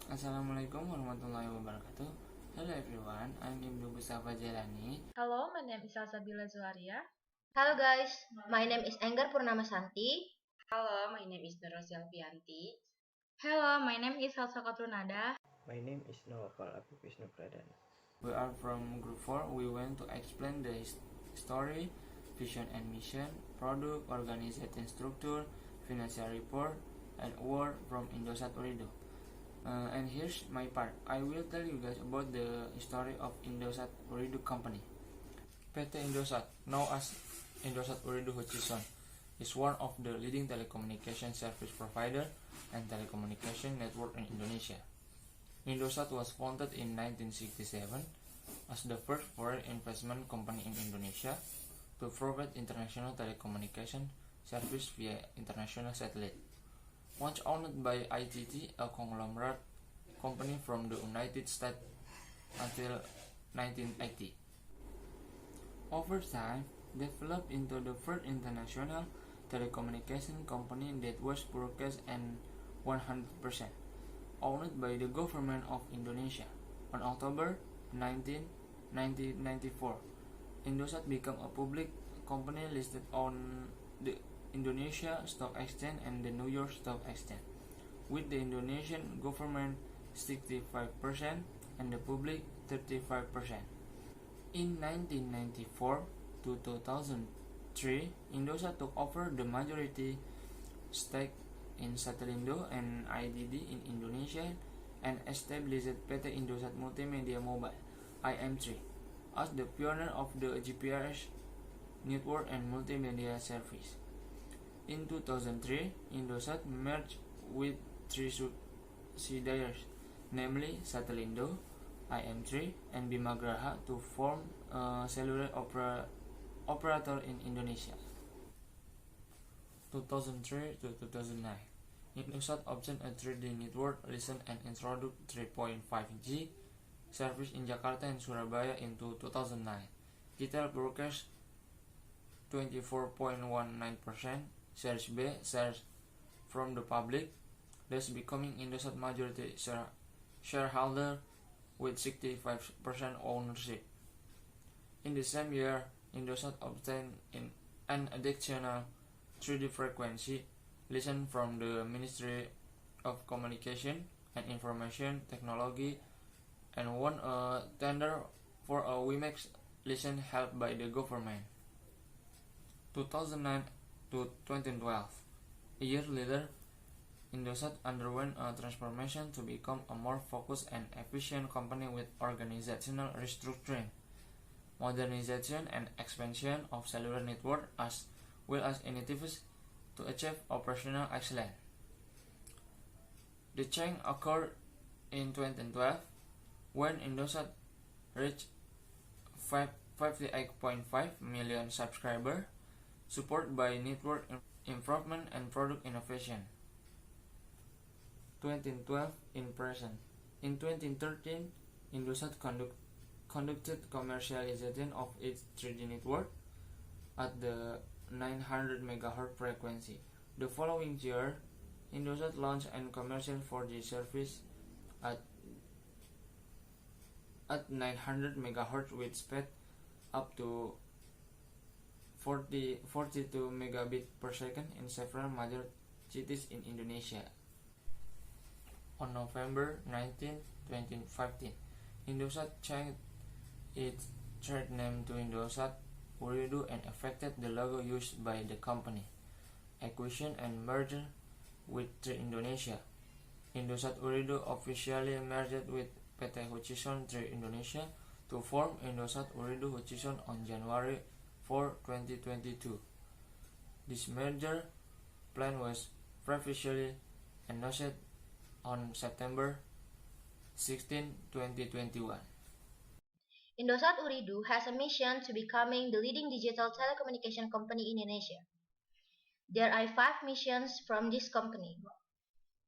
Assalamualaikum warahmatullahi wabarakatuh. Hello everyone, I'm Ibnu Mustafa Jalani. Hello, my name is Salsabila Zularia. Hello guys, my name is Enggar Purnama Santi. Hello, my name is Nurrosia Alfianti. Hello, my name is Halsa Kotrunada. My name is Nawafal Apipisnu Pradana. We are from Group 4. We want to explain the story, vision and mission, product, organization structure, financial report, and award from Indosat Ooredoo. And here's my part. I will tell you guys about the story of Indosat Ooredoo Company. PT Indosat, known as Indosat Ooredoo Hutchison, is one of the leading telecommunication service provider and telecommunication network in Indonesia. Indosat was founded in 1967 as the first foreign investment company in Indonesia to provide international telecommunication service via international satellite. Once owned by ITT, a conglomerate company from the United States until 1980. Over time, developed into the first international telecommunication company that was purchased and 100% owned by the government of Indonesia. On October 19, 1994, Indosat became a public company listed on the Indonesia Stock Exchange and the New York Stock Exchange, with the Indonesian government 65% and the public 35%. In 1994 to 2003, Indosat took over the majority stake in Satellindo and IDD in Indonesia and established PT Indosat Multimedia Mobile (IM3) as the pioneer of the GPRS network and multimedia service. In 2003, Indosat merged with three subsidiaries, namely Satellindo, IM3, and Bimagraha to form a cellular operator in Indonesia. 2003 to 2009, Indosat obtained a 3D network license and introduced 3.5G service in Jakarta and Surabaya in 2009. Retail purchased 24.19%, shares B shares from the public, thus becoming Indosat majority shareholder with 65% ownership. In the same year, Indosat obtained an additional 3D frequency license from the Ministry of Communication and Information Technology and won a tender for a WiMAX license held by the government. 2009 to 2012. A year later, Indosat underwent a transformation to become a more focused and efficient company with organizational restructuring, modernization and expansion of cellular network as well as initiatives to achieve operational excellence. The change occurred in 2012 when Indosat reached 58.5 million subscribers, supported by network improvement and product innovation. 2012 in present. In 2013, Indosat conducted commercialization of its 3D network at the 900 MHz frequency. The following year, Indosat launched a commercial 4G service at 900 MHz with speed up to 42 megabit per second in several major cities in Indonesia. On November 19, 2015, Indosat changed its trade name to Indosat Ooredoo and affected the logo used by the company. Acquisition and merger with Tri Indonesia. Indosat Ooredoo officially merged with PT Hutchison Tri Indonesia to form Indosat Ooredoo Hutchison on January 4, 2022. This merger plan was previously announced on September 16, 2021. Indosat Ooredoo has a mission to becoming the leading digital telecommunication company in Indonesia. There are 5 missions from this company.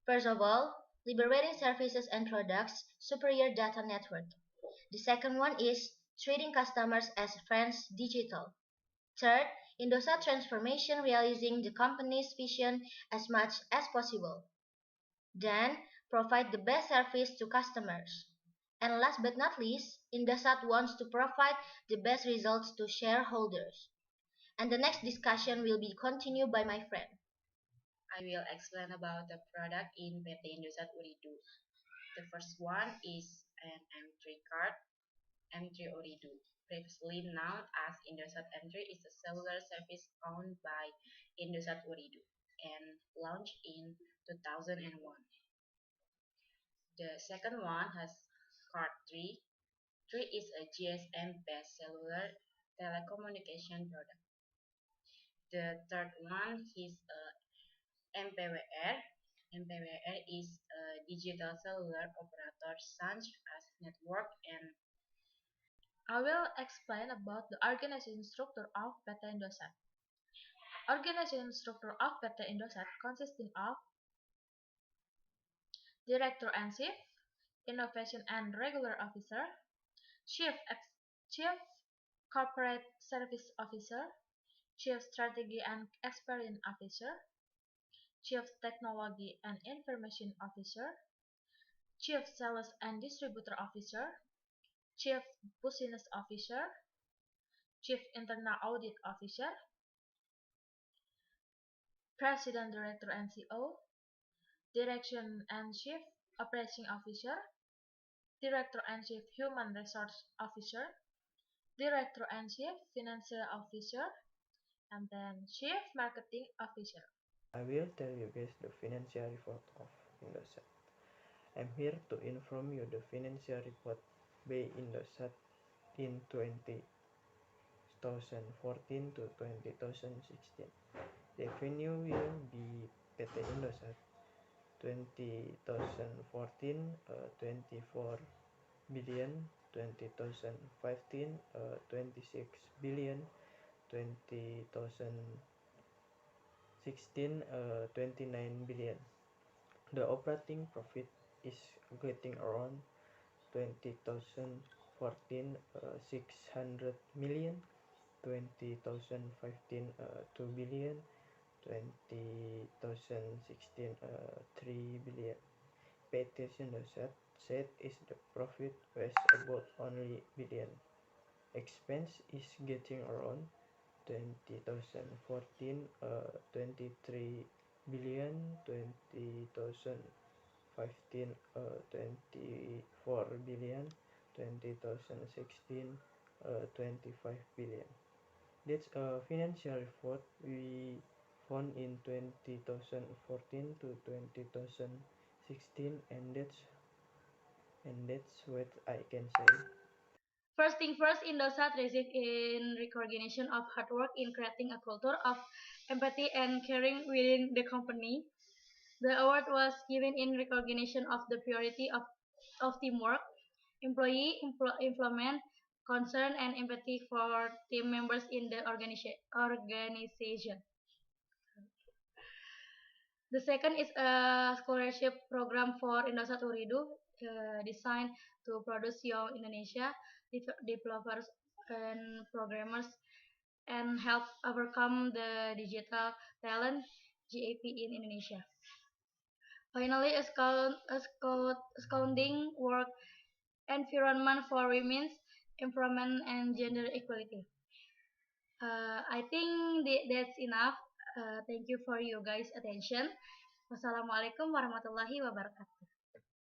First of all, liberating services and products, superior data network. The second one is treating customers as friends digital. Third, Indosat transformation, realizing the company's vision as much as possible. Then, provide the best service to customers. And last but not least, Indosat wants to provide the best results to shareholders. And the next discussion will be continued by my friend. I will explain about the product in PT Indosat Ooredoo. The first one is an M3 card, M3 Ooredoo. Previously known as Indosat M3 is a cellular service owned by Indosat Ooredoo and launched in 2001. The second one has card 3. 3 is a GSM-based cellular telecommunication product. The third one is MPWR. MPWR is a digital cellular operator such as network and I will explain about the organization structure of PT Indosat. Organization structure of PT Indosat consisting of Director and Chief, Innovation and Regular Officer, Chief Corporate Service Officer, Chief Strategy and Experience Officer, Chief Technology and Information Officer, Chief Sales and Distributor Officer, Chief Business Officer, Chief Internal Audit Officer, President Director and CEO, Direction and Chief Operating Officer, Director and Chief Human Resource Officer, Director and Chief Financial Officer, and then Chief Marketing Officer. I will tell you guys the financial report of Indosat. I'm here to inform you the financial report by Indosat in 2014 to 2016. Revenue will be PT Indosat 2014 24 billion, 2015 26 billion, 2016 29 billion. The operating profit is getting around 2014 600 million, 2015 2 billion, 2016 3 billion. PT Indosat said is the profit was about only billion. Expense is getting around 2014 23 billion, 2015 24 billion, 2016 25 billion. That's a financial report we found in 2014 to 2016, and that's what I can say. First thing first, Indosat received in recognition of hard work in creating a culture of empathy and caring within the company. The award was given in recognition of the purity of teamwork, employee employment, concern, and empathy for team members in the organization. The second is a scholarship program for Indosat Ooredoo, designed to produce young Indonesia developers and programmers and help overcome the digital talent gap in Indonesia. Finally, a scouting work environment for women's empowerment and gender equality. I think that's enough. Thank you for your guys' attention. Wassalamualaikum warahmatullahi wabarakatuh.